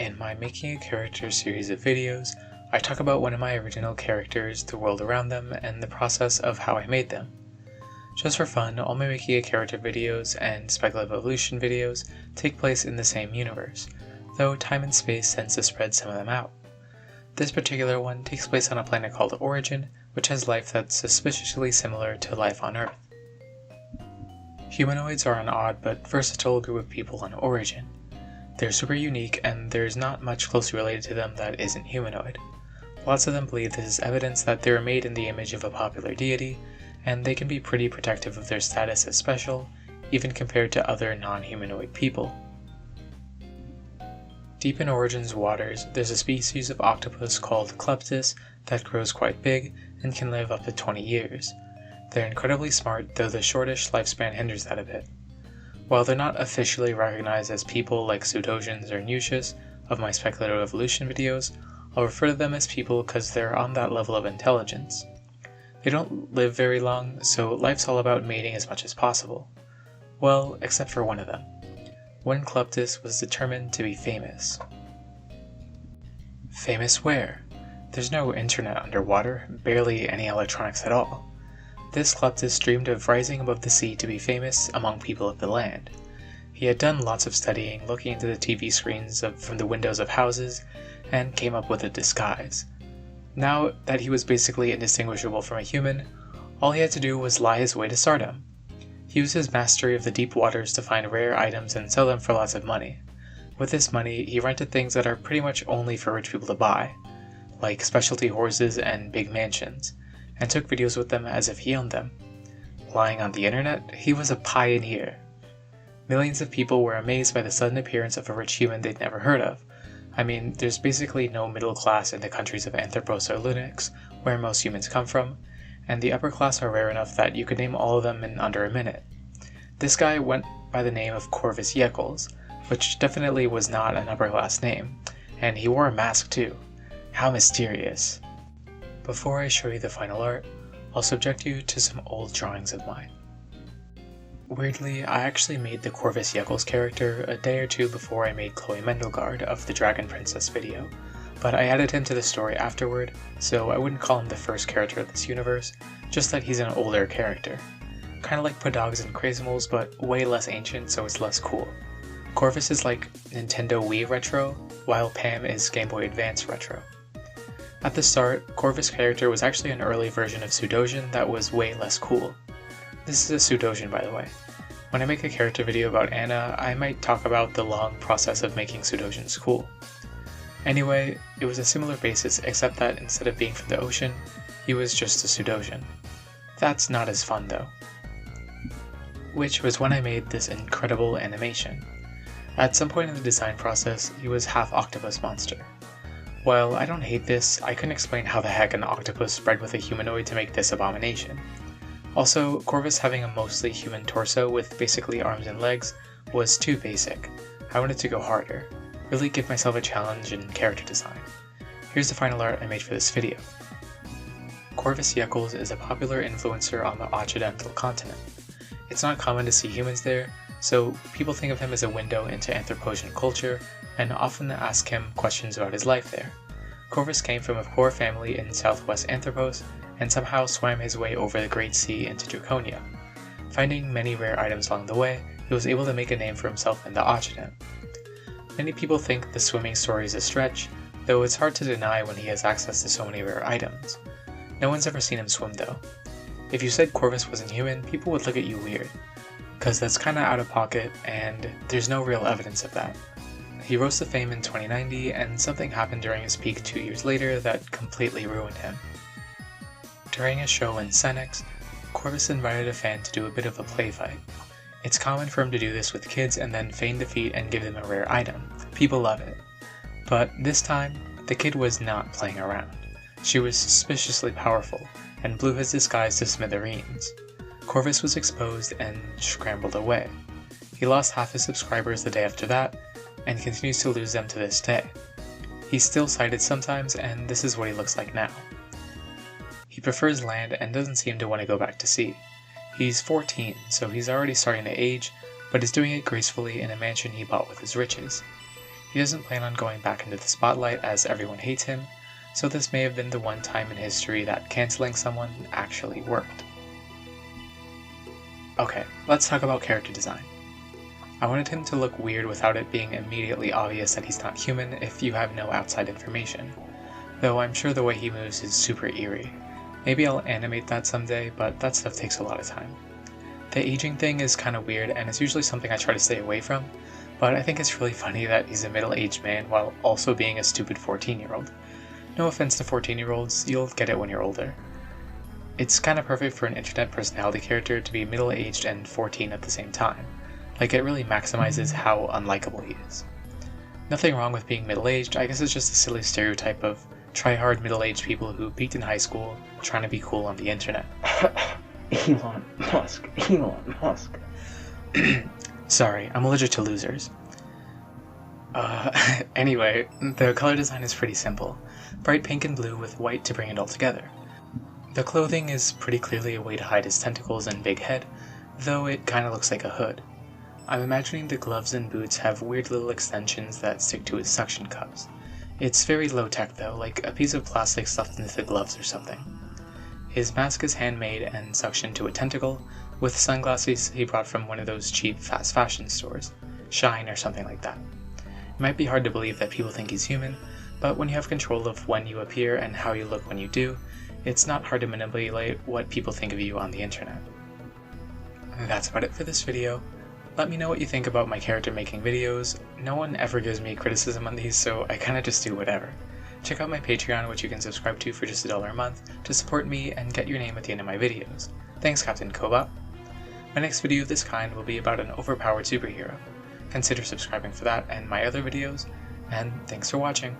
In my Making a Character series of videos, I talk about one of my original characters, the world around them, and the process of how I made them. Just for fun, all my Making a Character videos and Speculative Evolution videos take place in the same universe, though time and space tends to spread some of them out. This particular one takes place on a planet called Origin, which has life that's suspiciously similar to life on Earth. Humanoids are an odd but versatile group of people on Origin. They're super unique, and there's not much closely related to them that isn't humanoid. Lots of them believe this is evidence that they were made in the image of a popular deity, and they can be pretty protective of their status as special, even compared to other non-humanoid people. Deep in Origin's waters, there's a species of octopus called Octopus that grows quite big and can live up to 20 years. They're incredibly smart, though the shortish lifespan hinders that a bit. While they're not officially recognized as people like Pseudosians or Nucius of my Speculative Evolution videos, I'll refer to them as people because they're on that level of intelligence. They don't live very long, so life's all about mating as much as possible. Well, except for one of them. One Octopus was determined to be famous. Famous where? There's no internet underwater, barely any electronics at all. This Octopus dreamed of rising above the sea to be famous among people of the land. He had done lots of studying, looking into the TV screens from the windows of houses, and came up with a disguise. Now that he was basically indistinguishable from a human, all he had to do was lie his way to stardom. He used his mastery of the deep waters to find rare items and sell them for lots of money. With this money, he rented things that are pretty much only for rich people to buy, like specialty horses and big mansions, and took videos with them as if he owned them. Lying on the internet, he was a pioneer. Millions of people were amazed by the sudden appearance of a rich human they'd never heard of. I mean, there's basically no middle class in the countries of Anthropos or Linux, where most humans come from, and the upper class are rare enough that you could name all of them in under a minute. This guy went by the name of Corvis Yeckles, which definitely was not an upper class name, and he wore a mask too. How mysterious. Before I show you the final art, I'll subject you to some old drawings of mine. Weirdly, I actually made the Corvis Yeckles character a day or two before I made Chloe Mendelgard of the Dragon Princess video, but I added him to the story afterward, so I wouldn't call him the first character of this universe, just that he's an older character. Kinda like Podogs and Crazimals, but way less ancient, so it's less cool. Corvus is like Nintendo Wii retro, while Pam is Game Boy Advance retro. At the start, Corvus' character was actually an early version of Pseudosian that was way less cool. This is a Pseudosian, by the way. When I make a character video about Anna, I might talk about the long process of making Pseudosians cool. Anyway, it was a similar basis except that instead of being from the ocean, he was just a Pseudosian. That's not as fun though. Which was when I made this incredible animation. At some point in the design process, he was half octopus monster. While I don't hate this, I couldn't explain how the heck an octopus bred with a humanoid to make this abomination. Also, Corvus having a mostly human torso with basically arms and legs was too basic. I wanted to go harder, really give myself a challenge in character design. Here's the final art I made for this video. Corvis Yeckles is a popular influencer on the Occidental continent. It's not common to see humans there, so people think of him as a window into Anthroposian culture, and often ask him questions about his life there. Corvus came from a poor family in southwest Anthropos, and somehow swam his way over the Great Sea into Draconia. Finding many rare items along the way, he was able to make a name for himself in the Occident. Many people think the swimming story is a stretch, though it's hard to deny when he has access to so many rare items. No one's ever seen him swim though. If you said Corvus wasn't human, people would look at you weird, cause that's kinda out of pocket, and there's no real evidence of that. He rose to fame in 2090, and something happened during his peak 2 years later that completely ruined him. During a show in Senex, Corvus invited a fan to do a bit of a play fight. It's common for him to do this with kids and then feign defeat and give them a rare item. People love it. But this time, the kid was not playing around. She was suspiciously powerful, and blew his disguise to smithereens. Corvus was exposed and scrambled away. He lost half his subscribers the day after that, and continues to lose them to this day. He's still sighted sometimes, and this is what he looks like now. He prefers land and doesn't seem to want to go back to sea. He's 14, so he's already starting to age, but is doing it gracefully in a mansion he bought with his riches. He doesn't plan on going back into the spotlight as everyone hates him, so this may have been the one time in history that canceling someone actually worked. Okay, let's talk about character design. I wanted him to look weird without it being immediately obvious that he's not human if you have no outside information, though I'm sure the way he moves is super eerie. Maybe I'll animate that someday, but that stuff takes a lot of time. The aging thing is kinda weird and it's usually something I try to stay away from, but I think it's really funny that he's a middle-aged man while also being a stupid 14-year-old. No offense to 14-year-olds, you'll get it when you're older. It's kinda perfect for an internet personality character to be middle-aged and 14 at the same time. Like, it really maximizes how unlikable he is. Nothing wrong with being middle-aged, I guess it's just a silly stereotype of try-hard middle-aged people who peaked in high school trying to be cool on the internet. Elon Musk. Sorry, I'm allergic to losers. Anyway, the color design is pretty simple. Bright pink and blue with white to bring it all together. The clothing is pretty clearly a way to hide his tentacles and big head, though it kinda looks like a hood. I'm imagining the gloves and boots have weird little extensions that stick to his suction cups. It's very low-tech though, like a piece of plastic stuffed into the gloves or something. His mask is handmade and suctioned to a tentacle, with sunglasses he brought from one of those cheap fast fashion stores, Shine or something like that. It might be hard to believe that people think he's human, but when you have control of when you appear and how you look when you do, it's not hard to manipulate what people think of you on the internet. That's about it for this video. Let me know what you think about my character making videos. No one ever gives me criticism on these, so I kinda just do whatever. Check out my Patreon, which you can subscribe to for just $1 a month, to support me and get your name at the end of my videos. Thanks, Captain Cobot. My next video of this kind will be about an overpowered superhero. Consider subscribing for that and my other videos, and thanks for watching.